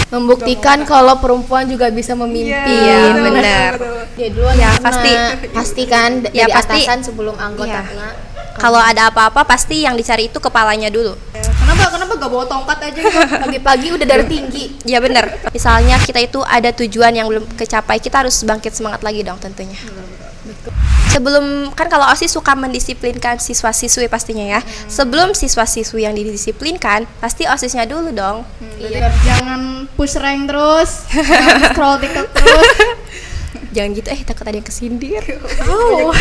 Membuktikan kalau perempuan juga bisa memimpin. Iya, benar. Ya duluan Ya, pasti kan Ya, dari pasti. atasan sebelum anggota. Iya. Kalau ada apa-apa pasti yang dicari itu kepalanya dulu. Kenapa gak bawa tongkat aja gitu? Pagi-pagi udah dari tinggi. Ya benar. Misalnya kita itu ada tujuan yang belum kecapai, kita harus bangkit semangat lagi dong tentunya. Sebelum kan kalau OSIS suka mendisiplinkan siswa-siswi pastinya ya. Sebelum siswa-siswi yang didisiplinkan, pasti OSISnya dulu dong. Iya. Jangan push rank terus, jangan scroll TikTok terus. Jangan gitu takut ada yang kesindir. Oh.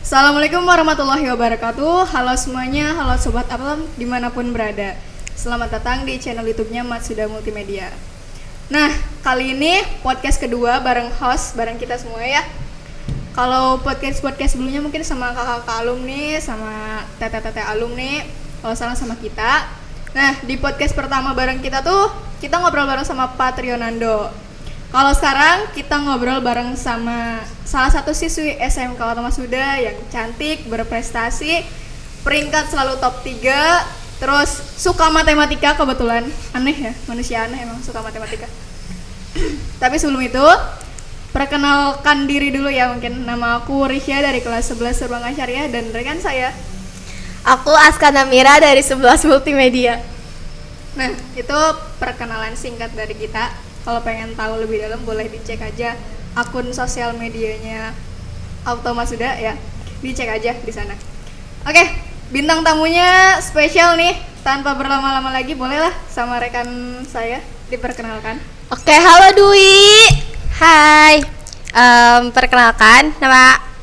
Assalamualaikum warahmatullahi wabarakatuh. Halo semuanya, halo sobat Aplam dimanapun berada. Selamat datang di channel YouTube-nya Matsuda Multimedia. Nah, kali ini podcast kedua bareng host, bareng kita semua ya. Kalau podcast sebelumnya mungkin sama kakak-kakak alumni, sama tete-tete alumni, kalau salah sama kita. Nah, di podcast pertama bareng kita tuh, kita ngobrol bareng sama Pak Trionando. Kalau sekarang kita ngobrol bareng sama salah satu siswi SMK Matsuda yang cantik, berprestasi, peringkat selalu top 3, terus suka matematika kebetulan. Aneh ya, manusia aneh emang suka matematika. Tapi sebelum itu, perkenalkan diri dulu ya mungkin. Nama aku Rihya dari kelas 11 Serbangan Syariah dan rekan saya. Aku Askana Mira dari 11 Multimedia. Nah, itu perkenalan singkat dari kita. Kalau pengen tahu lebih dalam boleh dicek aja akun sosial medianya Auto Matsuda ya. Dicek aja di sana. Oke, bintang tamunya spesial nih. Tanpa berlama-lama lagi bolehlah sama rekan saya diperkenalkan. Oke, halo Dwi. Hai. Perkenalkan,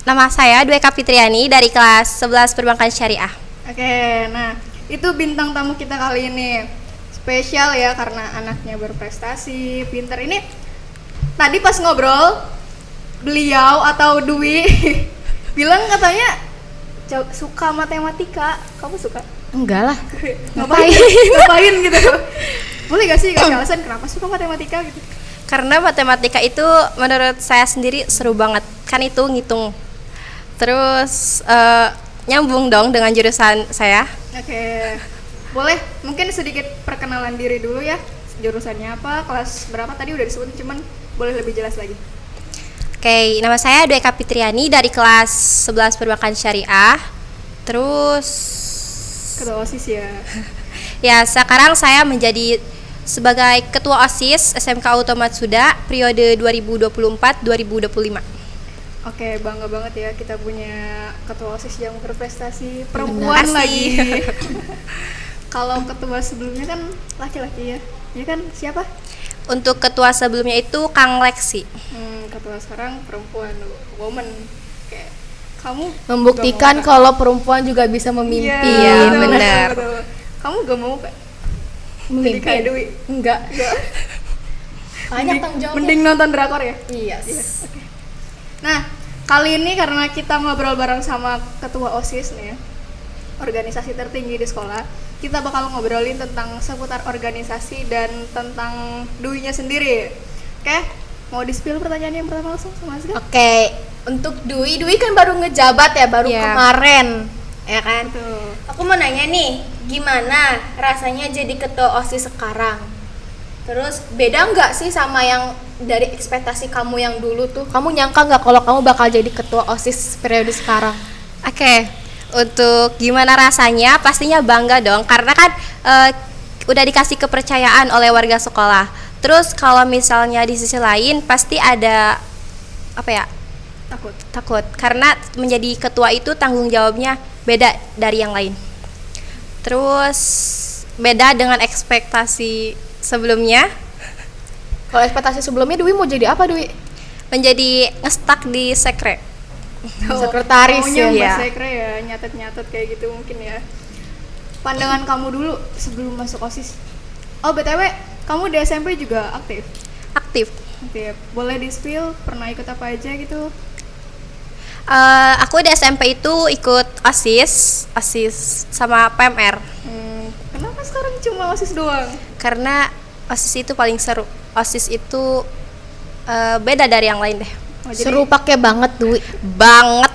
nama saya Dwi Kapitriani dari kelas 11 Perbankan Syariah. Oke, nah itu bintang tamu kita kali ini. Spesial ya karena anaknya berprestasi, pinter. Ini tadi pas ngobrol beliau atau Dwi bilang katanya suka matematika. Kamu suka? Enggak lah. Ngapain gitu? Boleh gak sih kasih alasan kenapa suka matematika gitu? Karena matematika itu menurut saya sendiri seru banget. Kan itu ngitung. Terus nyambung dong dengan jurusan saya. Oke. Boleh mungkin sedikit perkenalan diri dulu ya. Jurusannya apa, kelas berapa tadi udah disebutin, cuman boleh lebih jelas lagi. Oke, nama saya Dwi Kapitriani dari kelas 11 Perbankan Syariah. Terus Ketua OSIS ya. ya, sekarang saya menjadi sebagai Ketua OSIS SMK Auto Matsuda periode 2024-2025. Oke, bangga banget ya kita punya Ketua OSIS yang berprestasi, perempuan lagi. Kalau ketua sebelumnya kan laki-laki ya. Ya kan siapa? Untuk ketua sebelumnya itu Kang Lexi. Ketua sekarang perempuan, woman. Kayak kamu Membuktikan kalau perempuan juga bisa memimpin. Iya, benar. Betul. Kamu gak mau Kak? Jadi Memimpin. kayak Dewi? Enggak. Banyak tanggung jawabnya. Mending nonton drakor ya? Iya. Oke. Nah, kali ini karena kita ngobrol bareng sama ketua OSIS nih ya, organisasi tertinggi di sekolah, kita bakal ngobrolin tentang seputar organisasi dan tentang Dwi-nya sendiri. Oke, mau di-spill pertanyaannya yang pertama langsung sama Azga? Oke, untuk Dwi kan baru ngejabat ya, baru Iya. kemarin, ya kan? Tuh. Aku mau nanya nih, gimana rasanya jadi ketua OSIS sekarang? Terus beda nggak sih sama yang dari ekspektasi kamu yang dulu tuh? Kamu nyangka nggak kalau kamu bakal jadi ketua OSIS periode sekarang? Oke, untuk gimana rasanya pastinya bangga dong karena kan udah dikasih kepercayaan oleh warga sekolah. Terus kalau misalnya di sisi lain pasti ada apa ya? Takut karena menjadi ketua itu tanggung jawabnya beda dari yang lain. Terus beda dengan ekspektasi sebelumnya. Kalau ekspektasi sebelumnya Dwi mau jadi apa Dwi? Menjadi ngestak di sekre. Sekretaris maunya ya. Mbak Sekre ya, nyatet-nyatet kayak gitu mungkin ya. Pandangan kamu dulu sebelum masuk OSIS. Oh, BTW, kamu di SMP juga aktif? Aktif. Aktif. Boleh di-spill pernah ikut apa aja gitu? Aku di SMP itu ikut OSIS sama PMR. Kenapa sekarang cuma OSIS doang? Karena OSIS itu paling seru. OSIS itu beda dari yang lain deh. Oh, Seru pakai banget Dwi. Banget.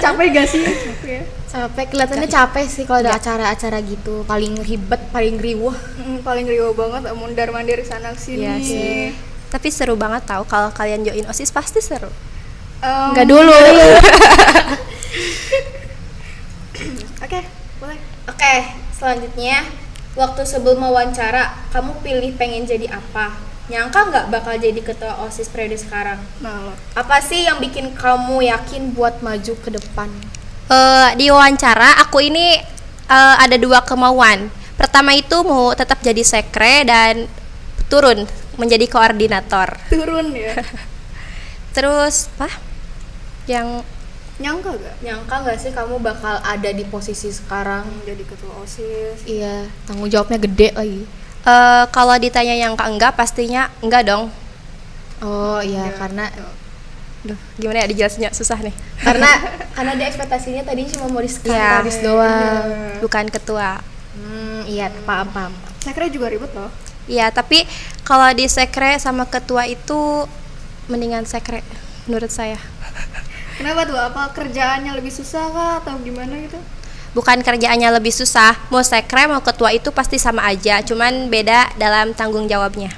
Capek gak sih? Capek ya. Capek, kelihatannya capek sih kalau ada acara-acara gitu. Paling ribet, paling riuh. Paling riuh banget, mundar mandir sana sini. Iya sih. Tapi seru banget tahu kalau kalian join OSIS pasti seru. Enggak dulu. Oke, boleh. Oke, selanjutnya waktu sebelum wawancara, kamu pilih pengen jadi apa? Nyangka nggak bakal jadi ketua OSIS periode sekarang? Nah, lo. Apa sih yang bikin kamu yakin buat maju ke depan? Di wawancara aku ini ada 2 kemauan. Pertama itu mau tetap jadi sekre dan turun menjadi koordinator. Turun ya. Terus apa? Yang Nyangka gak? Nyangka nggak sih kamu bakal ada di posisi sekarang? Jadi ketua OSIS. Iya, tanggung jawabnya gede lagi. kalau ditanya yang enggak pastinya enggak dong. Oh iya, Enggak. karena Duh, gimana ya dijelasinnya, susah nih. karena dia ekspektasinya tadinya cuma mau di Iya. sekretaris doang. Bukan ketua. Iya, paham. Sekre juga ribet loh. Iya, tapi kalau di sekre sama ketua itu mendingan sekre menurut saya. Kenapa tuh? Apa kerjaannya lebih susah kah atau gimana gitu? Bukan kerjaannya lebih susah, mau sekre mau ketua itu pasti sama aja, cuman beda dalam tanggung jawabnya.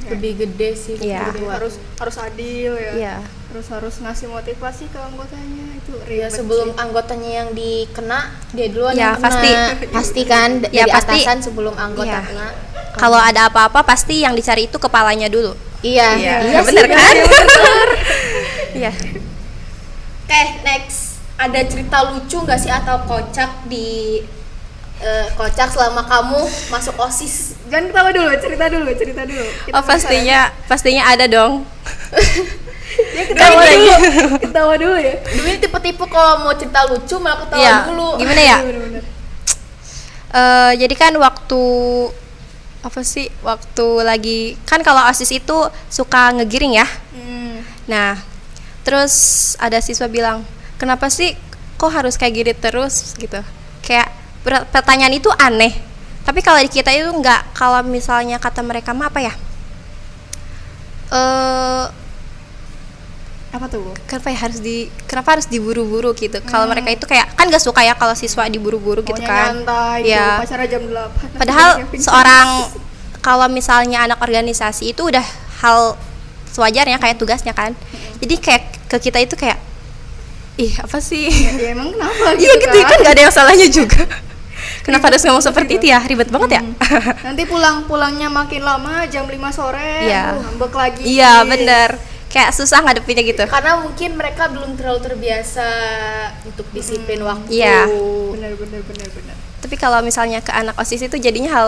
Lebih gede sih. Iya. Jadi harus adil ya. Iya. Harus ngasih motivasi ke anggotanya, itu Iya, ribet sebelum sih. anggotanya yang dikena, dia duluan Ya, yang kena. pasti. Pasti kan Ya, dari pasti. atasan sebelum anggota Iya. kena. Kalau ada apa-apa pasti yang dicari itu kepalanya dulu. Iya, Iya, sih, bener kan? Iya. Oke, next. Ada cerita lucu nggak sih atau kocak di kocak selama kamu masuk OSIS? Jangan ketawa dulu, cerita dulu. Kita Oh, pastinya ada dong. dia ketawa Kan dulu. Ketawa dulu ya. Dulu ini tipe-tipe kalau mau cerita lucu malah ketawa Iya. dulu. Gimana ya? Bener-bener. Jadi kan waktu waktu lagi kan kalau OSIS itu suka ngegiring ya. Nah, terus ada siswa bilang, kenapa sih kok harus kayak gini terus gitu? Kayak pertanyaan itu aneh. Tapi kalau di kita itu enggak. Kalau misalnya kata mereka mah apa ya? Apa tuh? Kenapa harus diburu-buru gitu? Kalau mereka itu kayak kan gak suka ya kalau siswa diburu-buru gitu Maunya kan. nyantai Iya. gitu, pacara jam 8. Padahal seorang kalau misalnya anak organisasi itu udah hal sewajarnya kayak tugasnya kan. Jadi kayak ke kita itu kayak ih apa sih? Ya emang kenapa Iya gitu kan gak ada yang salahnya juga. Kenapa harus ngomong seperti itu ya? Ribet banget ya? Nanti pulangnya makin lama jam 5 sore, Iya. ngambek lagi. Iya bener. Kayak susah ngadepinnya gitu. Karena mungkin mereka belum terlalu terbiasa untuk disiplin waktu. Iya. Bener. Tapi kalau misalnya ke anak OSIS itu jadinya hal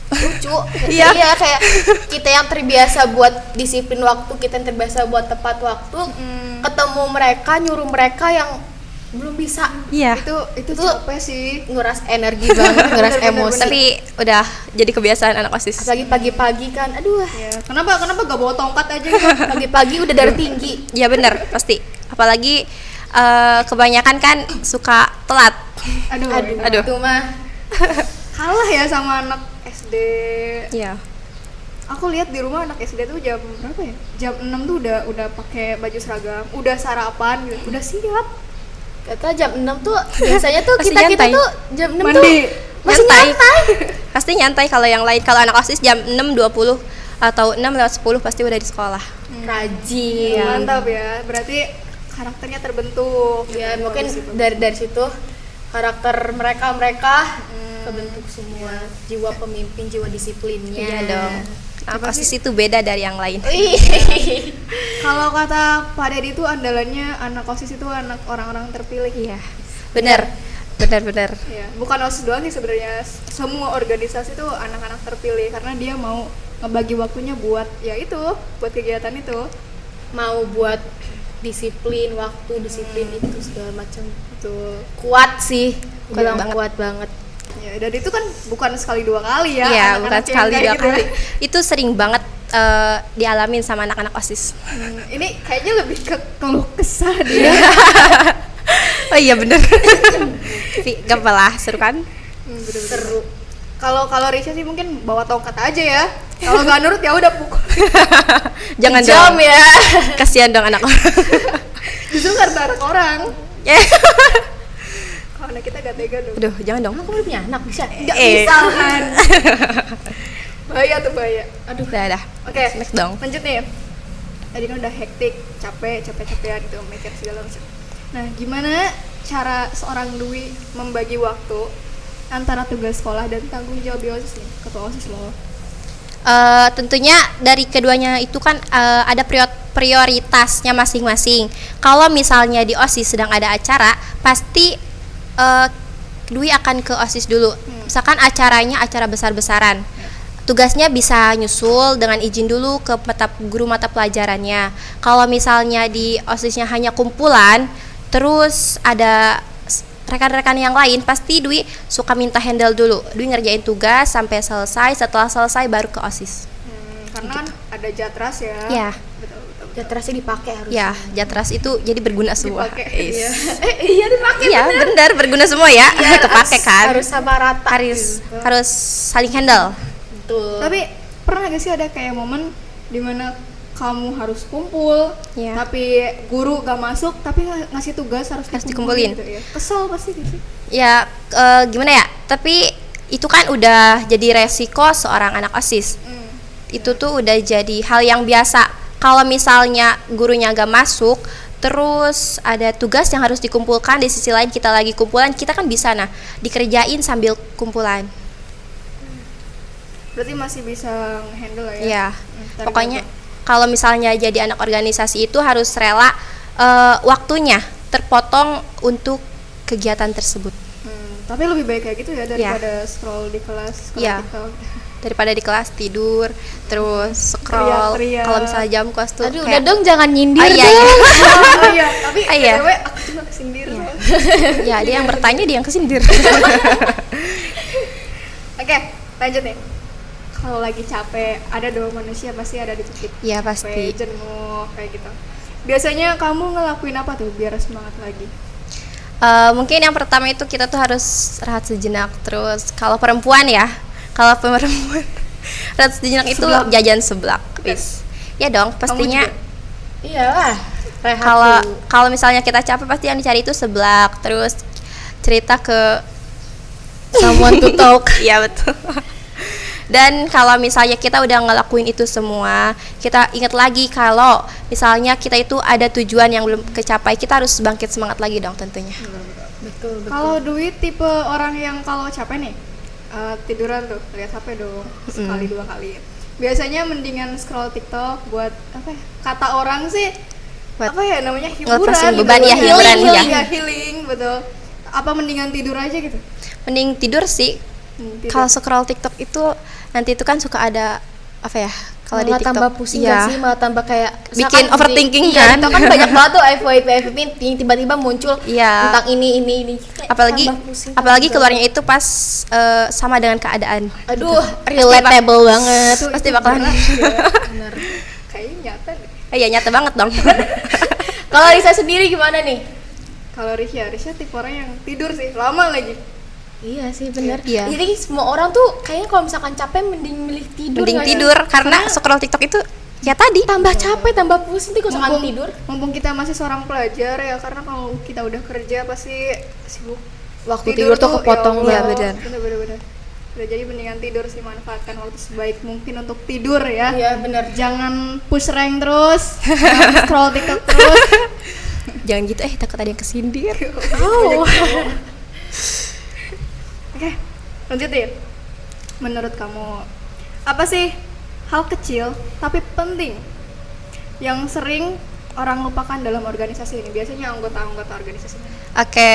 Lucu. Iya. Iya, kayak kita yang terbiasa buat disiplin waktu, kita yang terbiasa buat tepat waktu, ketemu mereka, nyuruh mereka yang belum bisa. iya. Itu capek sih. Nguras energi banget, nguras Bener, emosi. Tapi udah jadi kebiasaan anak OSIS. Apalagi pagi-pagi kan, aduh, Ya, kenapa gak bawa tongkat aja gitu? pagi-pagi udah darah tinggi. Iya bener pasti. Apalagi kebanyakan kan suka telat. Aduh. Itu mah Kalah ya sama anak SD. Iya. Aku lihat di rumah anak SD tuh jam berapa ya? Jam 6 tuh udah pakai baju seragam, udah sarapan gitu, udah siap. kata jam 6 tuh biasanya tuh Pasti kita nyantai. tuh jam 6 Mandi. tuh masih nyantai. Pasti nyantai kalau yang lain. Kalau anak OSIS jam 6.20 atau 6:10 pasti udah di sekolah. Rajin. Mantap ya. Berarti karakternya terbentuk. Ya gitu, mungkin dari situ. dari situ karakter mereka kebentuk semua, jiwa pemimpin, jiwa disiplinnya. Iya dong. Anak OSIS itu beda dari yang lain. Wih. Kalau kata Pak Dedi itu andalannya anak OSIS itu anak orang-orang terpilih. Iya. Bener. Ya, bukan OSIS doang sih sebenarnya, semua organisasi itu anak-anak terpilih karena dia mau ngebagi waktunya buat ya itu, buat kegiatan itu. Mau buat disiplin waktu, disiplin itu segala macam. Betul. Kuat sih, Kuat bilang banget. kuat banget. Ya, dan itu kan bukan sekali dua kali ya. Iya, anak-anak bukan yang sekali kayak dua gitu ya. kali. Itu sering banget dialamin sama anak-anak OSIS. Ini kayaknya lebih ke keluh kesah dia. Oh iya bener. Tapi gak apa lah, seru kan? Seru. Kalau Risha sih mungkin bawa tongkat aja ya. Kalau nggak nurut ya udah pukul. Jangan Jam dong. ya. Kasihan dong anak orang. Justru karena anak orang. Ya. Kalau anak kita gak tega dong. Aduh, jangan dong. Kamu udah punya anak bisa? Gak bisa kan. Bahaya tuh bahaya. Aduh, udah. Oke, Next dong. lanjut nih. Tadi kan udah hektik, capek-capean gitu, mikir segala macam. Nah, gimana cara seorang Dwi membagi waktu antara tugas sekolah dan tanggung jawab di OSIS nih, ketua OSIS loh? Tentunya dari keduanya itu kan ada prioritasnya masing-masing. Kalau misalnya di OSIS sedang ada acara, pasti Dwi akan ke OSIS dulu. Misalkan acaranya acara besar-besaran. Tugasnya bisa nyusul dengan izin dulu ke guru mata pelajarannya. Kalau misalnya di OSISnya hanya kumpulan, terus ada rekan-rekan yang lain, pasti Dwi suka minta handle dulu. Dwi ngerjain tugas sampai selesai, setelah selesai baru ke OSIS. Karena kan ada jatras ya. Ya. Betul. Jatrasnya dipakai harus. Ya, jatras itu jadi berguna semua. Dipakai. Is. Iya. Iya dipakai. Iya, benar berguna semua ya. Kepake kan. Harus sama rata. Harus saling handle. Betul. Tapi pernah gak sih ada kayak momen dimana kamu harus kumpul, Iya. tapi guru gak masuk, tapi ngasih tugas harus dikumpulin. gitu ya? Kesel pasti gak sih? Ya, gimana ya? Tapi itu kan udah jadi resiko seorang anak OSIS. Itu tuh udah jadi hal yang biasa. Kalau misalnya gurunya gak masuk, terus ada tugas yang harus dikumpulkan, di sisi lain kita lagi kumpulan, kita kan bisa dikerjain sambil kumpulan. Berarti masih bisa handle ya? Iya. Ntar Pokoknya gitu. kalau misalnya jadi anak organisasi itu harus rela waktunya terpotong untuk kegiatan tersebut. Tapi lebih baik kayak gitu ya daripada scroll di kelas, scroll Iya. TikTok. Daripada di kelas tidur, terus scroll. Teriak-teriak. Kalau misalnya jam kos tuh Aduh, kayak udah dong jangan nyindir Oh, iya, dong. iya. Oh iya, tapi Iya. BTW aku juga kesindir soalnya. Ya, dia yang bertanya, dia yang kesindir. Oke, lanjut nih. Kalau lagi capek, ada dong manusia pasti ada di titik Iya, capek, pasti. jenuh kayak gitu. Biasanya kamu ngelakuin apa tuh biar semangat lagi? Mungkin yang pertama itu kita tuh harus rehat sejenak. Terus kalau perempuan rehat sejenak itu Seblak. jajan seblak. Bukan? Wis. Ya dong, pastinya. Iyalah. Rehat Kalau dulu. kalau misalnya kita capek, pasti yang dicari itu seblak. Terus cerita ke Someone to talk. Iya, betul. Dan kalau misalnya kita udah ngelakuin itu semua, kita ingat lagi kalau misalnya kita itu ada tujuan yang belum kecapai, kita harus bangkit semangat lagi dong tentunya. Betul. Kalau duit tipe orang yang kalau capek nih tiduran tuh lihat HP dong sekali dua kali. Biasanya mendingan scroll TikTok buat apa ya? Kata orang sih Buat apa ya namanya ngelepasin hiburan beban, gitu. ya, hiburan, healing, ya. ya healing betul. Apa mendingan tidur aja gitu? Mending tidur sih. Tidur. Kalau scroll TikTok itu nanti itu kan suka ada apa ya? Kalau di Malah TikTok tambah pusing ya, gak sih? Malah tambah kayak bikin misalkan overthinking iya, kan? itu kan banyak banget tuh FYP yang tiba-tiba muncul Iya. tentang ini. Kayak apalagi tambah pusing, apalagi tambah keluarnya itu pas sama dengan keadaan. aduh, relatable banget. Itu- Pasti itu bakalan. jelas ya. Bener. Kayaknya nyata deh. Iya, nyata banget dong. Kalau Risa sendiri gimana nih? Kalau Risha tipe orang yang tidur sih lama lagi. Iya sih bener. Iya. Jadi semua orang tuh kayaknya kalau misalkan capek mending milih tidur. Mending nggak sih? tidur karena scroll TikTok itu ya tadi tambah capek, tambah pusing nih kalau misalkan tidur. Mumpung kita masih seorang pelajar ya, karena kalau kita udah kerja pasti sibuk. Waktu tidur tuh kepotong ya, banget. benar. Udah jadi mendingan tidur sih, manfaatkan waktu sebaik mungkin untuk tidur ya. Iya bener. Jangan push rank terus, jangan scroll TikTok terus. jangan gitu takut ada yang kesindir. Oh. Oke, lanjut ya. Menurut kamu apa sih hal kecil tapi penting yang sering orang lupakan dalam organisasi ini? Biasanya anggota-anggota organisasi ini. Oke,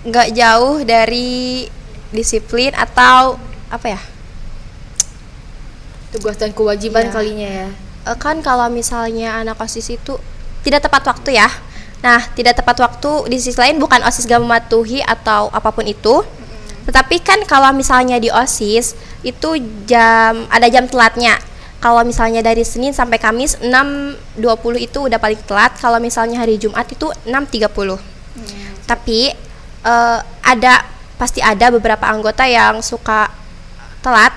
nggak jauh dari disiplin atau apa ya? Tugas dan kewajiban Iya. kalinya ya. Kan kalau misalnya anak OSIS itu tidak tepat waktu ya. Nah, tidak tepat waktu di sisi lain bukan OSIS gak mematuhi atau apapun itu. Tetapi kan kalau misalnya di OSIS itu ada jam telatnya. Kalau misalnya dari Senin sampai Kamis 6.20 itu udah paling telat. Kalau misalnya hari Jumat itu 6.30. Tapi pasti ada beberapa anggota yang suka telat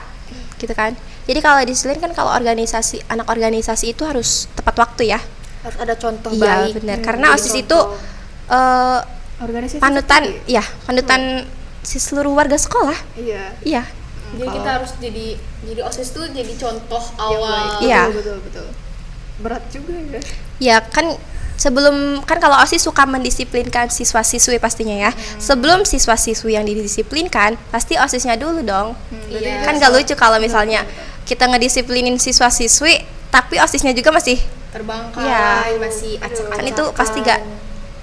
gitu kan. Jadi kalau di sisi lain kan kalau anak organisasi itu harus tepat waktu ya. Harus ada contoh Iya, baik. benar. Karena Jadi OSIS itu contoh. Organisasi panutan, seperti- ya, panutan si seluruh warga sekolah. Iya. Iya. Jadi kita harus jadi OSIS tuh jadi contoh Yang awal. baik. Iya. Betul. Berat juga ya. Ya kan sebelum kan kalau OSIS suka mendisiplinkan siswa-siswi pastinya ya. Sebelum siswa-siswi yang didisiplinkan, pasti OSISnya dulu dong. Iya. Kan gak lucu kalau misalnya kita ngedisiplinin siswa-siswi tapi OSISnya juga masih Terbangkai, Iya. masih acak-acakan. kan itu pasti gak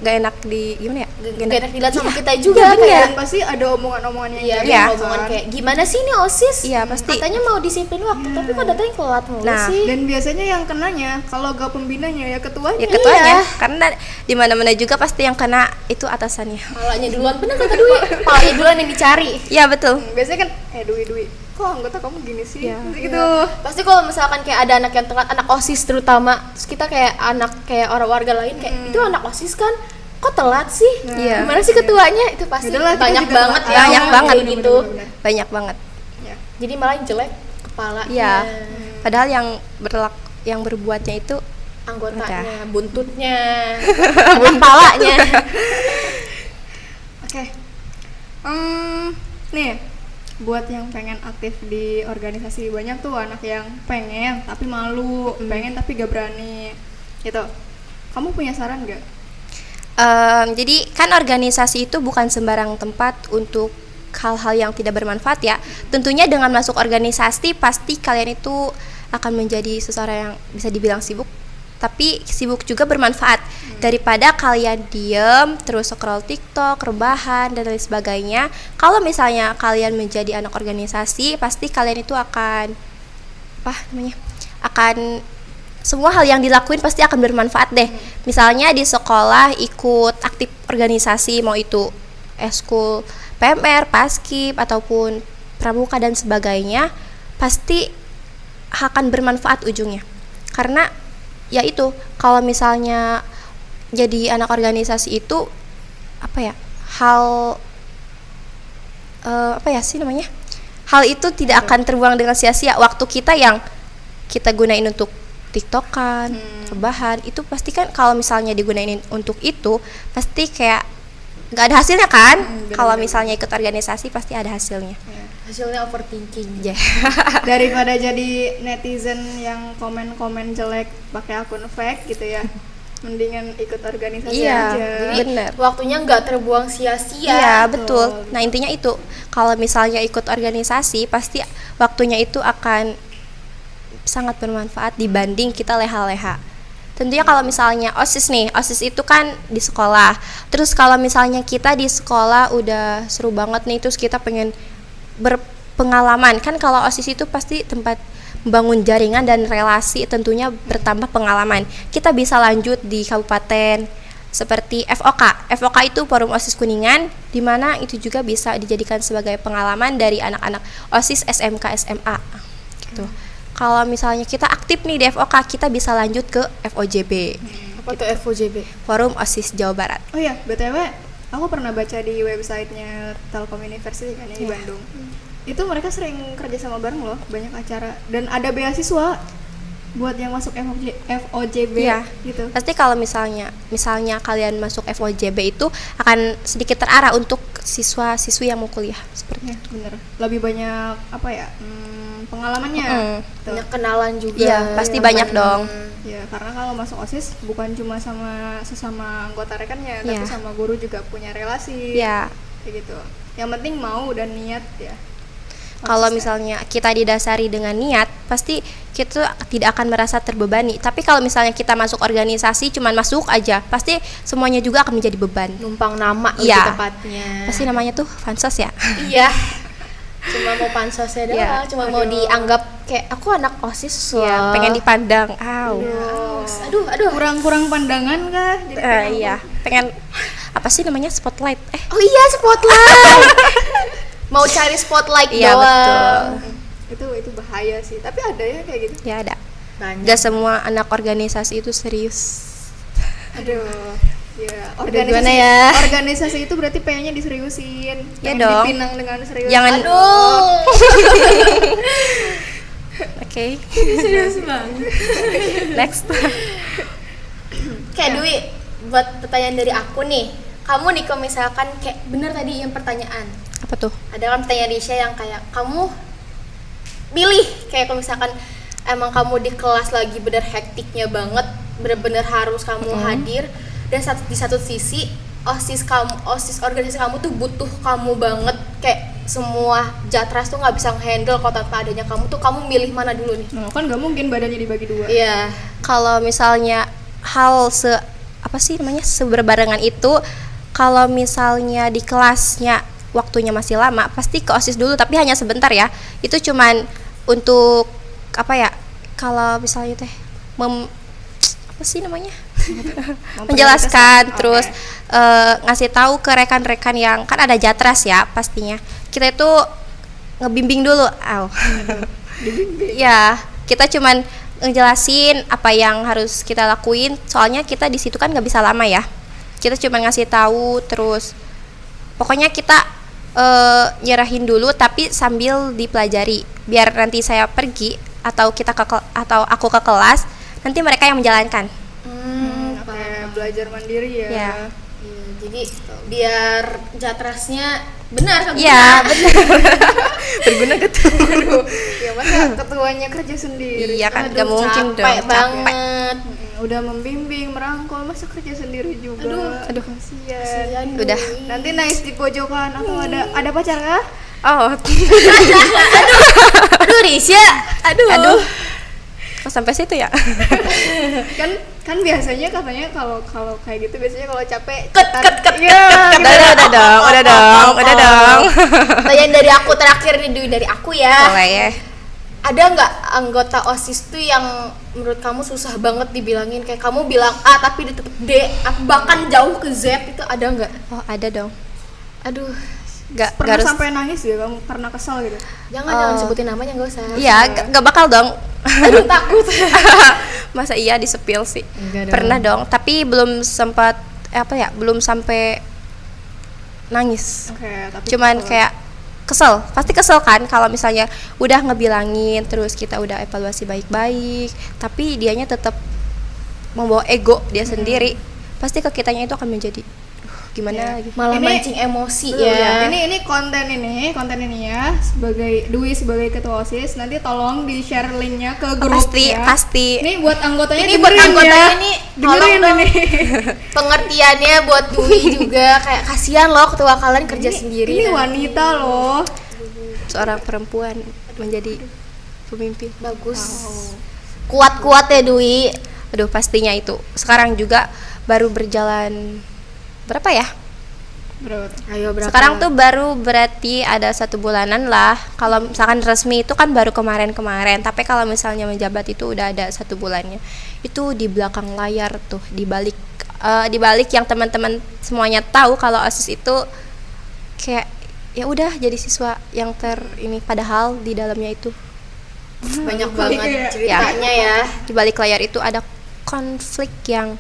enak di gimana ya? Gak enak dilihat sama Iya. kita juga Iya, kayak Dan pasti ada omongan-omongan yang Iya, nggak Iya. enak, omongan kan. kayak gimana sih ini OSIS? Iya, pasti. Katanya mau disiplin waktu, tapi kok datanya telat mulu Nah, sih? Dan biasanya yang kenanya kalau gak pembinanya ya ketuanya. Ya ketuanya, Iya. karena di mana-mana juga pasti yang kena itu atasannya. Palanya duluan, bener kata Dwi. Palanya duluan yang dicari. Ya betul. Biasanya kan Dwi, kok anggota kamu gini sih? Iya. Pasti gitu. Pasti kalau misalkan kayak ada anak yang telat, anak OSIS terutama, terus kita kayak anak kayak orang warga lain kayak itu anak OSIS kan, kok telat sih? Iya. Gimana sih ketuanya? Itu pasti Yaudahlah, kita banyak juga banget telat. ya. Banyak orang banget kayak gitu. Bener-bener. Banyak banget. Ya. Jadi malah yang jelek kepala. Iya. Padahal yang berbuatnya itu Anggotanya, buntutnya, kepalanya. Oke. Nih, buat yang pengen aktif di organisasi, banyak tuh anak yang pengen tapi malu, pengen tapi gak berani. Gitu. Kamu punya saran gak? Jadi kan organisasi itu bukan sembarang tempat untuk hal-hal yang tidak bermanfaat ya. Tentunya dengan masuk organisasi pasti kalian itu akan menjadi seseorang yang bisa dibilang sibuk, tapi sibuk juga bermanfaat. Daripada kalian diem terus scroll TikTok, rebahan dan lain sebagainya. Kalau misalnya kalian menjadi anak organisasi, pasti kalian itu akan akan semua hal yang dilakuin pasti akan bermanfaat deh. Misalnya di sekolah ikut aktif organisasi, mau itu eskul, PMR, paskib ataupun pramuka dan sebagainya, pasti akan bermanfaat ujungnya. Karena ya itu, kalau misalnya jadi anak organisasi itu hal hal itu tidak akan terbuang dengan sia-sia. Waktu kita yang kita gunain untuk TikTokan, rebahan, itu pasti kan kalau misalnya digunain untuk itu pasti kayak nggak ada hasilnya kan. Kalau misalnya ikut organisasi pasti ada hasilnya. Hasilnya overthinking. Ya. Daripada jadi netizen yang komen-komen jelek pakai akun fake gitu ya, mendingan ikut organisasi Iya, aja. jadi bener. Waktunya nggak terbuang sia-sia. Iya, betul. Nah, intinya itu, kalau misalnya ikut organisasi pasti waktunya itu akan sangat bermanfaat dibanding kita leha-leha. Tentunya kalau misalnya OSIS nih, OSIS itu kan di sekolah. Terus kalau misalnya kita di sekolah udah seru banget nih, terus kita pengen berpengalaman. Kan kalau OSIS itu pasti tempat membangun jaringan dan relasi, tentunya bertambah pengalaman. Kita bisa lanjut di kabupaten seperti FOK. FOK itu Forum OSIS Kuningan, di mana itu juga bisa dijadikan sebagai pengalaman dari anak-anak OSIS SMK SMA gitu. Kalau misalnya kita aktif nih di FOK, kita bisa lanjut ke FOJB. Apa tuh FOJB? Forum OSIS Jawa Barat. Oh iya, BTW, aku pernah baca di websitenya Telkom University kan di Bandung. Itu mereka sering kerja sama bareng loh, banyak acara dan ada beasiswa buat yang masuk FOJB Iya. gitu. Pasti kalau misalnya kalian masuk FOJB itu akan sedikit terarah untuk siswa-siswi yang mau kuliah seperti Ya, bener. Lebih banyak pengalamannya. Tuh. Banyak kenalan juga. Iya, pasti banyak dong. Ya, karena kalau masuk OSIS bukan cuma sama sesama anggota rekannya, tapi Iya. sama guru juga punya relasi. Ya, Kayak gitu. Yang penting mau dan niat ya. kalau misalnya kita didasari dengan niat, pasti kita tidak akan merasa terbebani. Tapi kalau misalnya kita masuk organisasi cuman masuk aja, pasti semuanya juga akan menjadi beban. Numpang nama Iya. lebih tepatnya. Pasti namanya tuh fansos ya. Iya. Cuma mau pansosnya doang, Iya. cuma mau dianggap kayak aku anak OSIS loh. Ya, pengen dipandang. Aduh. Kurang pandangan kah? Jadi pengen Iya, pengen apa sih namanya spotlight? Oh iya, spotlight. Mau cari spotlight Iya, doang. itu bahaya sih. Tapi ada ya kayak gitu. Ya ada. Banyak. Gak semua anak organisasi itu serius. Aduh. Ya, gimana ya? Organisasi itu berarti pengennya diseriusin. Ya Pengen dong. dipinang dengan serius. Jangan. Aduh. Oke. Serius banget. Next. Kayak Dwi, buat pertanyaan dari aku nih, kamu nih kalau misalkan kayak bener tadi yang pertanyaan, Apa tuh? ada kan pertanyaan Risha yang kayak kamu pilih kayak kalau misalkan emang kamu di kelas lagi bener hektiknya banget, bener-bener harus kamu hadir, dan di satu sisi osis organisasi kamu tuh butuh kamu banget, kayak semua jatras tuh nggak bisa handle kalau tanpa adanya kamu tuh, kamu milih mana dulu nih? Nah, kan nggak mungkin badannya dibagi dua. Iya. Kalau misalnya hal seberbarengan itu, kalau misalnya di kelasnya waktunya masih lama, pasti ke OSIS dulu, tapi hanya sebentar ya. Itu cuman untuk apa ya? Kalau misalnya menjelaskan, terus ngasih tahu ke rekan-rekan yang kan ada jatras ya pastinya. Kita itu ngebimbing dulu, ya, kita cuman ngejelasin apa yang harus kita lakuin, soalnya kita di situ kan nggak bisa lama ya. Kita cuma ngasih tahu, terus pokoknya kita nyerahin dulu tapi sambil dipelajari, biar nanti saya pergi atau atau aku ke kelas, nanti mereka yang menjalankan. Oke, belajar mandiri ya. Ya. Iya, jadi biar jatrasnya benar kan? Iya, benar. Berguna gitu. Ya masa ketuanya kerja sendiri. Iya kan, Aduh, nggak mungkin dong. capek banget. Udah membimbing, merangkul, masa kerja sendiri juga. Aduh. Kasian. Kasihan, Udah. Dwi. Nanti nice di pojokan atau ada pacar kah? Oh, Aduh Risha, aduh. Kok sampai situ ya? kan biasanya katanya kalau kayak gitu biasanya kalau capek ket. Iya. Udah dong. Pertanyaan dari aku terakhir nih Dwi, dari aku ya. Boleh ya. Ada nggak anggota OSIS tuh yang menurut kamu susah banget dibilangin, kayak kamu bilang A tapi dia tetep D, bahkan jauh ke Z, itu ada nggak? Oh, ada dong. Aduh, Pernah harus. sampai nangis ya kamu karena kesal gitu? jangan sebutin namanya, nggak usah. Iya, nggak bakal dong. Aduh takut. Masa iya di-spill sih? Enggak dong. Pernah dong, tapi belum sempat belum sampai nangis. Oke, tapi Cuman kesel. kayak kesel, pasti kesel kan kalau misalnya udah ngebilangin, terus kita udah evaluasi baik-baik, tapi dianya tetap membawa ego dia sendiri, pasti ke kitanya itu akan menjadi gimana lagi. Malah Ini- mancing emosi Belum ya. Ini konten ini ya, sebagai Dwi sebagai ketua OSIS, nanti tolong di-share linknya ke grup Pasti. Ini buat anggotanya Ini buat dengerin anggotanya ya. nih, Dengerin tolong dong. ini. Pengertiannya buat Dwi juga, kayak kasihan loh ketua kalian kerja sendiri. Ini nanti. wanita loh. Seorang perempuan menjadi pemimpin. Bagus. Kuat-kuat ya Dwi. Aduh, pastinya itu. Sekarang juga baru berjalan berapa ya? Berapa? Ayo berapa? Sekarang tuh baru berarti ada 1 bulanan lah. Kalau misalkan resmi itu kan baru kemarin-kemarin. Tapi kalau misalnya menjabat itu udah ada 1 bulannya. Itu di belakang layar tuh, di balik yang teman-teman semuanya tahu kalau OSIS itu kayak ya udah jadi siswa yang ini, padahal di dalamnya itu banyak Iya. banget ceritanya ya. di balik layar itu ada konflik yang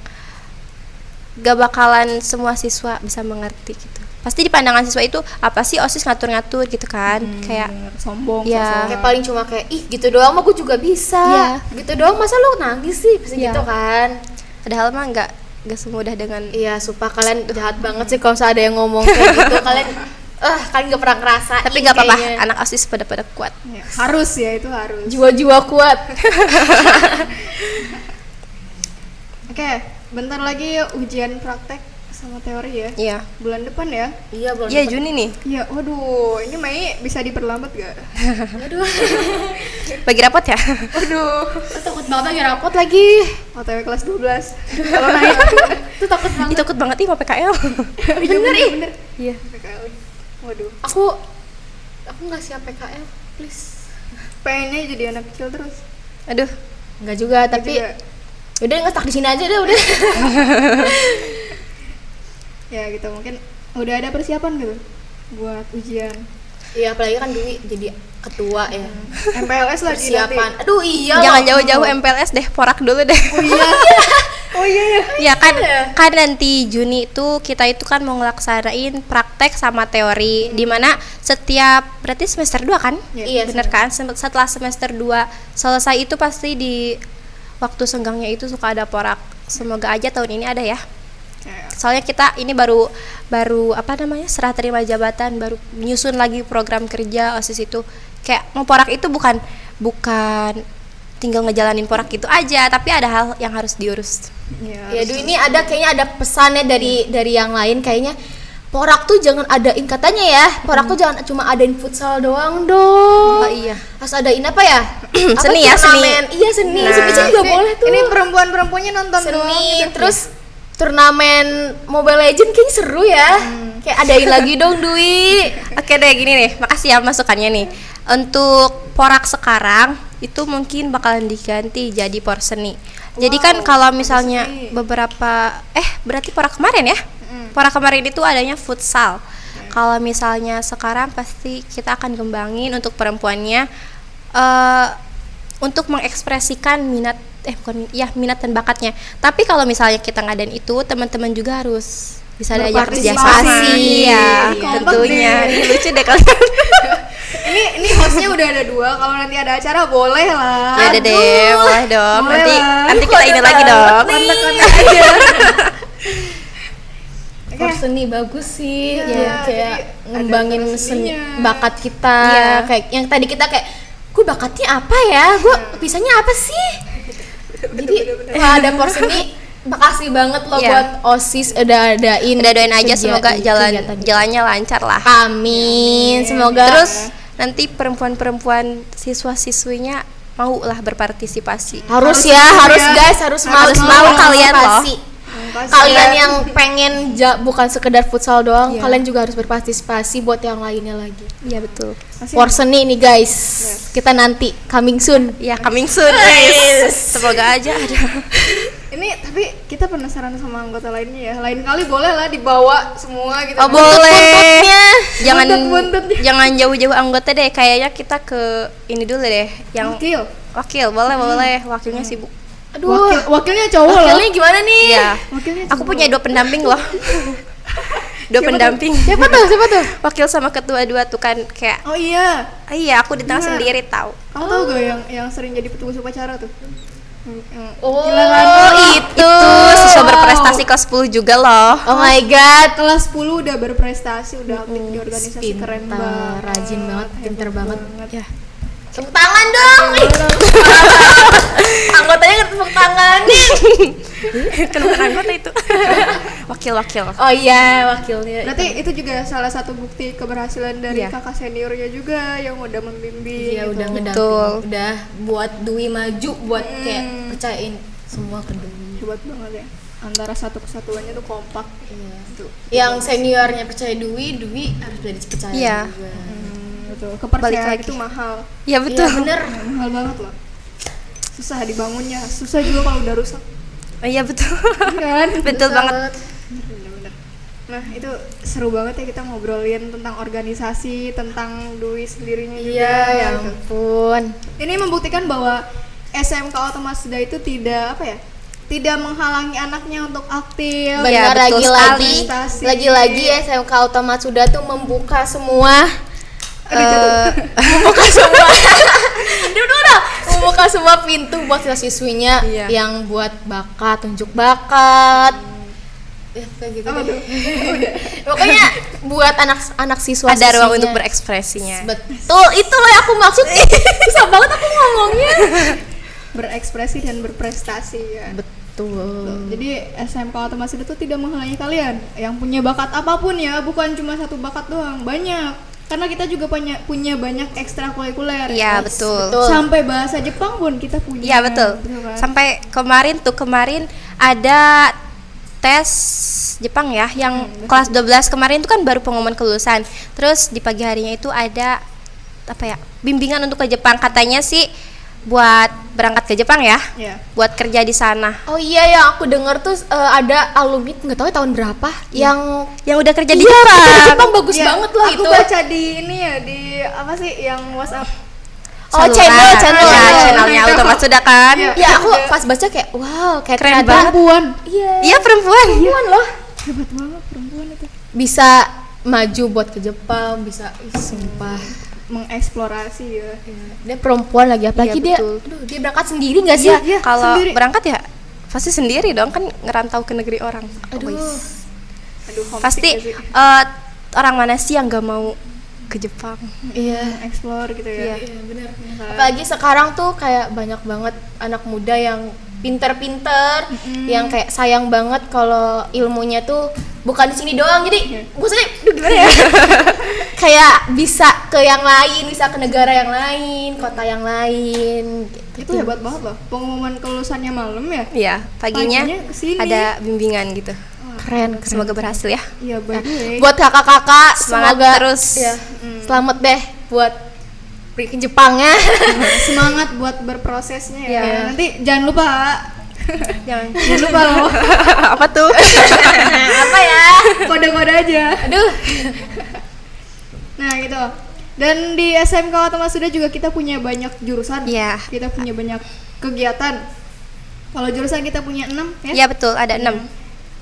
gak bakalan semua siswa bisa mengerti gitu. Pasti di pandangan siswa itu apa sih OSIS ngatur-ngatur gitu kan, kayak Sombong, Ya. sok-sokan. Kayak paling cuma kayak ih gitu doang mah gue juga bisa. Iya. Gitu doang masa lu nangis sih, pasti Iya. gitu kan. padahal mah nggak semudah dengan Iya, sumpah kalian jahat banget sih kalau misalnya ada yang ngomong kayak gitu. Kalian kalian gak pernah ngerasain. tapi nggak apa-apa, kayaknya. anak OSIS pada kuat. Ya, harus ya, itu harus. Jiwa-jiwa kuat. Oke, bentar lagi ujian praktek sama teori ya. Iya. Bulan depan ya. Iya, belum. Iya, Juni nih. Iya, waduh, ini Mei bisa diperlambat gak? Aduh. Bagi rapot ya. Waduh, Takut banget lagi rapot lagi. OTW kelas 12. Kalau naik. Itu takut banget. Itu takut banget ih mau PKL. Bener ih. Bener. Iya. PKL. Waduh, Aku nggak siap PKL, please. pengennya jadi anak kecil terus. Aduh. Enggak juga, tapi Juga. udah nggak stuck di sini aja deh udah. Ya gitu, mungkin udah ada persiapan gitu buat ujian. Iya, apalagi kan Dwi jadi ketua ya. MPLS lagi nanti. Persiapan. Aduh iya. Jangan loh. jauh-jauh MPLS deh, porak dulu deh. Oh iya. Oh iya ya. Ya kan, kan nanti Juni itu kita itu kan mau ngelaksanain praktek sama teori, dimana setiap berarti semester 2 kan? Iya, Bener kan? Setelah semester 2 selesai itu pasti di waktu senggangnya itu suka ada porak semoga aja tahun ini ada ya. Ya. Soalnya kita ini baru apa namanya, serah terima jabatan, baru menyusun lagi program kerja OSIS itu. Kayak mau porak itu bukan tinggal ngejalanin porak itu aja, tapi ada hal yang harus diurus. Ya, Du, ini kayaknya ada pesannya dari yang lain kayaknya. Porak tuh jangan adain, katanya ya. Porak tuh jangan cuma adain futsal doang dong. Oh iya. Harus adain apa ya? Seni ya, seni. turnamen. Iya, seni. Nah. Seni juga Ini- boleh tuh. Ini perempuan-perempuannya nonton doang Seni, gitu. terus turnamen Mobile Legend kayaknya seru ya. Kayak adain lagi dong, Dwi. Oke deh, gini nih, makasih ya masukannya nih. Untuk porak sekarang itu mungkin bakalan diganti jadi por seni. Jadi kan kalau misalnya seni. beberapa berarti porak kemarin ya? Porak kemarin itu adanya futsal. Kalau misalnya sekarang pasti kita akan kembangin untuk perempuannya untuk mengekspresikan minat minat dan bakatnya. Tapi kalau misalnya kita ngadain itu, teman-teman juga harus bisa diajak kerjasama. Berpartisipasi. Iya, Kompak tentunya. deh. Ini lucu deh kalian. Ini hostnya udah ada 2. Kalau nanti ada acara boleh lah. Ya udah deh, boleh dong. Boleh Nanti lah. nanti kita ini lagi dong. Kontak-kontak aja. Por seni bagus sih. Iya, Ya, kayak jadi ngembangin ada seninya. bakat kita. Iya. Kayak yang tadi kita kayak gue bakatnya apa ya? Gue bisanya apa sih? Jadi wah, ada por seni. Makasih banget loh Iya. buat OSIS udah adain. Udah doain aja semoga kegiatan. jalannya lancar lah. Amin. Semoga Terus nanti perempuan-perempuan siswa-siswinya mau lah berpartisipasi. harus ya. guys, harus mau kalian loh. berpartisipasi. Kalian yang pengen bukan sekedar futsal doang, Iya. kalian juga harus berpartisipasi buat yang lainnya lagi. Iya betul. Por seni nih guys, kita nanti coming soon. Ya coming soon guys. Semoga aja ada. Ini tapi kita penasaran sama anggota lainnya ya. Lain kali boleh lah dibawa semua gitu. Oh boleh. Buntutnya. Jangan Buntut-buntutnya. jangan jauh-jauh anggota deh. Kayaknya kita ke ini dulu deh. Yang Wakil. boleh. Wakilnya sibuk. Aduh, Wakilnya cowok loh. wakilnya gimana nih? Iya. Wakilnya Aku punya 2 pendamping loh. 2 pendamping. Siapa tuh? Wakil sama ketua 2 tuh kan kayak Oh iya. iya aku di tengah Iya. sendiri tahu. Kamu tahu gak yang sering jadi petugas upacara tuh? Oh, Gila kan? itu. Siswa berprestasi kelas 10 juga loh. Oh my god. Kelas 10 udah berprestasi, udah aktif di organisasi, keren Pintar, banget. rajin banget, pintar Hebat banget. Ya. Tepuk tangan dong. Ih. Anggotanya nggak tepuk tangan nih. Kenapa anggota itu? Wakil. Oh iya, wakilnya. Berarti itu juga salah satu bukti keberhasilan dari Iya. kakak seniornya juga yang udah membimbing. Iya, gitu. udah ngedamping. Betul. Udah buat Dwi maju, buat kayak percayain semua ke Dwi. Hebat banget ya. Antara satu kesatuannya tuh kompak. Iya. Tuh. Yang seniornya percaya Dwi harus jadi percaya Iya. juga. Betul. Balik Kepercayaan lagi. itu mahal. Ya betul. Iya, bener. Ya, mahal banget loh. Susah dibangunnya, susah juga kalau udah rusak. Oh, iya betul. Kan? Betul banget. Bener-bener. Nah itu seru banget ya kita ngobrolin tentang organisasi, tentang Dwi sendirinya juga. Iya, ya gitu. ampun. Ini membuktikan bahwa SMK Otomasda itu tidak tidak menghalangi anaknya untuk aktif. Benar, betul lagi-lagi sekali. lagi-lagi SMK Utama sudah tuh membuka semua Membuka semua. membuka semua pintu buat siswinya Iya. yang buat bakat, tunjuk bakat. Ya, kayak gitu Apa deh. tuh? Pokoknya buat anak siswa Ada ruang untuk berekspresinya. Betul, itu loh yang aku maksud. Susah banget aku ngomongnya. Berekspresi dan berprestasi ya. Betul. Jadi SMK Otomasda itu tidak menghalangi kalian yang punya bakat apapun ya, bukan cuma satu bakat doang, banyak. Karena kita juga punya banyak ekstrakurikuler. Iya, betul. Sampai bahasa Jepang pun kita punya. Iya betul. kan? Sampai kemarin ada tes Jepang ya, yang kelas 12 kemarin itu kan baru pengumuman kelulusan. Terus di pagi harinya itu ada bimbingan untuk ke Jepang, katanya sih buat berangkat ke Jepang ya, Iya. buat kerja di sana. Oh iya, yang aku dengar tuh ada alumni nggak tahu ya tahun berapa yang Yang udah kerja di iya, Jepang. kerja di Jepang bagus Iya, banget loh aku itu. baca di ini ya, di apa sih yang WhatsApp. Oh, channel. Ya, channel. channelnya Otomatsuda kan. Iya. Ya aku pas baca kayak wow, kayak Keren ternyata banget. Perempuan. Iya. Iya perempuan. Perempuan loh. Hebat banget perempuan itu. Bisa maju buat ke Jepang, bisa sumpah. Mengeksplorasi ya. Dia perempuan lagi, apalagi Iya, dia betul. aduh, dia berangkat sendiri nggak sih? Iya. Kalau sendiri. berangkat ya pasti sendiri dong kan ngerantau ke negeri orang. Aduh. Wis. Aduh, homesick Pasti gak sih? orang mana sih yang gak mau ke Jepang? Iya. Explore gitu ya. Iya benar. Apalagi sekarang tuh kayak banyak banget anak muda yang pinter-pinter, yang kayak sayang banget kalau ilmunya tuh bukan di sini doang. Jadi maksudnya, aduh gimana ya? Kayak bisa ke yang lain, bisa ke negara yang lain, kota yang lain. Itu hebat banget loh. Pengumuman kelulusannya malam ya. Iya, paginya Paginya kesini. ada bimbingan gitu. Keren. Semoga berhasil ya. Iya, by the way. Buat kakak-kakak Semangat semoga terus. ya, selamat deh buat pergi ke Jepangnya. Semangat buat berprosesnya ya. Iya. Nanti jangan lupa Jangan. jangan lupa loh. Apa tuh? Apa ya? Kode-kode aja. Aduh. Nah, gitu. Dan di SMK Watamasuda juga kita punya banyak jurusan. Iya. Kita punya banyak kegiatan. Kalau jurusan kita punya 6 ya. Iya betul, ada 6.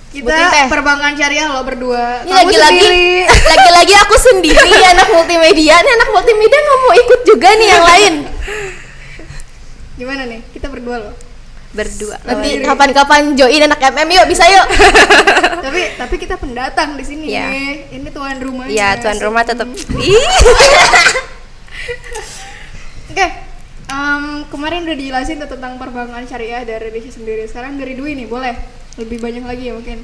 Kita Sebutin, Teh. perbankan syariah loh berdua. Ini Kamu lagi-lagi sendiri. lagi-lagi aku sendiri anak multimedia. Nih anak multimedia nggak mau ikut juga nih yang lain. Gimana nih? Kita berdua loh. Berdua. Nanti kapan-kapan join anak MM yuk, bisa yuk. tapi kita pendatang di sini. Iya. Ini tuan rumahnya. Iya, tuan rumah tetap. Oke. Kemarin udah dijelasin tuh tentang perbankan syariah dari Risha sendiri. Sekarang dari Dwi nih, boleh lebih banyak lagi ya mungkin.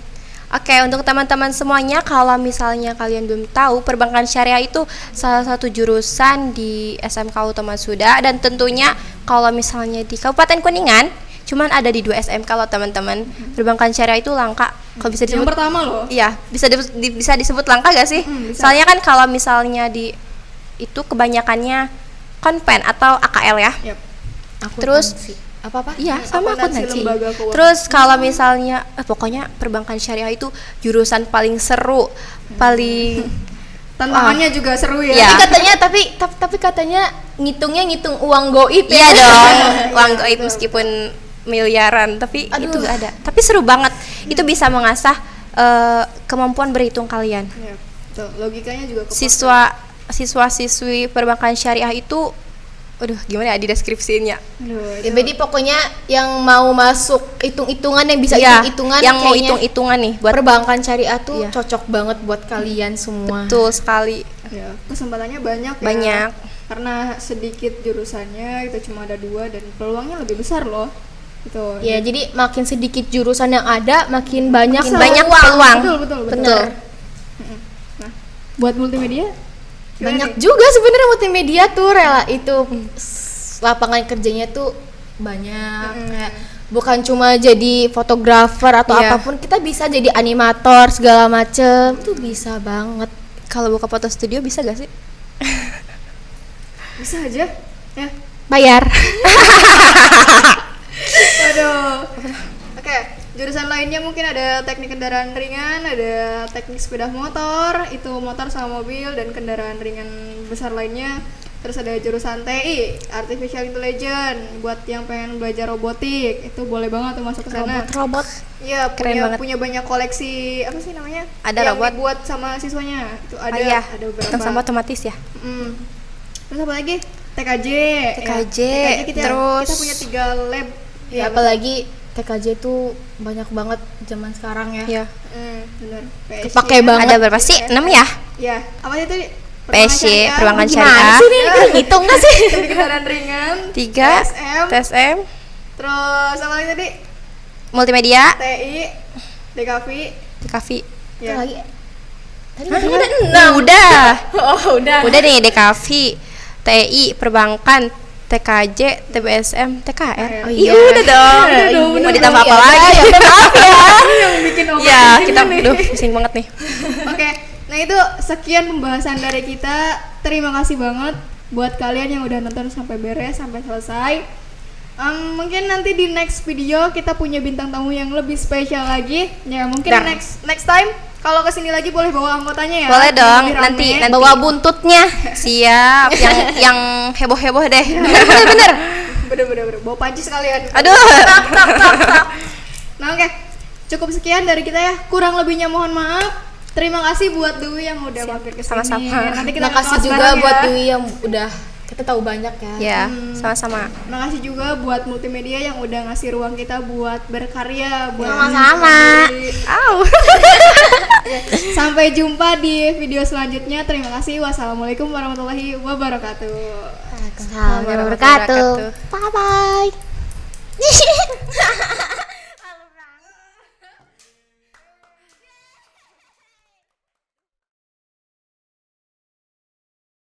Oke, untuk teman-teman semuanya, kalau misalnya kalian belum tahu, perbankan syariah itu salah satu jurusan di SMK Watamasuda, dan tentunya kalau misalnya di Kabupaten Kuningan, cuman ada di 2 SMK loh teman-teman. Perbankan syariah itu langka. Kalau bisa Yang disebut, pertama loh. iya, bisa disebut langka gak sih? Bisa. Soalnya kan kalau misalnya di itu kebanyakannya konven atau AKL ya. Yap. Terus apa-apa? iya, sama akuntansi akuntansi. lembaga keuangan. Terus kalau misalnya pokoknya perbankan syariah itu jurusan paling seru, paling Tantangannya juga seru ya. Iya. Tapi katanya ngitungnya ngitung uang goib iya ya. dong, uang gaib meskipun miliaran, tapi Aduh. itu ada. Tapi seru banget. Itu bisa mengasah kemampuan berhitung kalian. Iya, tuh, logikanya juga kepake. Siswa-siswi perbankan syariah itu aduh gimana ya di deskripsinya. Aduh, Ya, itu- jadi pokoknya yang mau masuk hitung-hitungan, yang bisa Iya, hitung-hitungan, yang mau kayaknya hitung-hitungan nih buat perbankan syariah tuh Iya. cocok banget buat kalian semua. betul sekali. ya, kesempatannya banyak ya. Banyak. Karena sedikit jurusannya, itu cuma ada 2 dan peluangnya lebih besar loh. Gitu. Ya, jadi makin sedikit jurusan yang ada, makin banyak Makin banyak peluang. Betul. Bener. Nah, buat multimedia gimana Banyak nih? juga sebenarnya multimedia tuh rela itu lapangan kerjanya tuh banyak. Kayak bukan cuma jadi fotografer atau Iya. apapun, kita bisa jadi animator segala macem. Tuh bisa banget. Kalau buka foto studio bisa gak sih? Bisa aja. Ya. Bayar. Aduh. Oke, jurusan lainnya mungkin ada teknik kendaraan ringan, ada teknik sepeda motor, itu motor sama mobil dan kendaraan ringan besar lainnya. Terus ada jurusan TI, Artificial Intelligence, buat yang pengen belajar robotik, itu boleh banget tuh masuk ke sana. Robot. Iya, Keren banget. punya banyak koleksi, apa sih namanya? Ada yang robot. dibuat sama siswanya. Itu ada, iya, ada beberapa. yang sama otomatis ya. Mm. Terus apa lagi? TKJ. TKJ, kita terus- kita punya 3 lab. Ya, apalagi TKJ tuh banyak banget zaman sekarang ya. Iya. Benar. Kepake banget. Ada berapa sih? 6 ya? Ya, apa itu? PSY, perbankan Gimana syariah. sih nih? Ngitung gak sih? Teknik kendaraan ringan. 3 TSM. TSM, Terus apa lagi tadi? multimedia, TI, DKV. DKV. Ya. Lagi. Tadi katanya ada 6. Udah. Oh, udah. Udah nih DKV, TI, perbankan, TKJ, TBSM, TKR. Oh, iya, iya. udah dong. Iya, Mau bener ditambah dong. apa Ya, lagi? ya, maaf ya. Yang bikin obat Ya, pusing kita nih. pusing banget nih. Oke, nah itu sekian pembahasan dari kita. Terima kasih banget buat kalian yang udah nonton sampai beres, sampai selesai. Mungkin nanti di next video kita punya bintang tamu yang lebih spesial lagi. Ya mungkin Dar. next time kalau kesini lagi boleh bawa anggotanya ya. Boleh yang dong, lebih rame. nanti. Bawa buntutnya. Siap, yang heboh-heboh deh. Bener-bener. Bener-bener bawa panci sekalian. Aduh. Nah oke, cukup sekian dari kita ya. Kurang lebihnya mohon maaf. Terima kasih buat Dwi yang udah mampir ke sini. Sama-sama. Nanti kita Terima kasih kelas juga bareng buat ya. Dwi yang udah Kita tahu banyak ya. Ya, sama-sama. Makasih juga buat multimedia yang udah ngasih ruang kita buat berkarya, buat Sama-sama. Au. Sampai jumpa di video selanjutnya. Terima kasih. Wassalamualaikum warahmatullahi wabarakatuh. Assalamualaikum warahmatullahi wabarakatuh. Bye bye.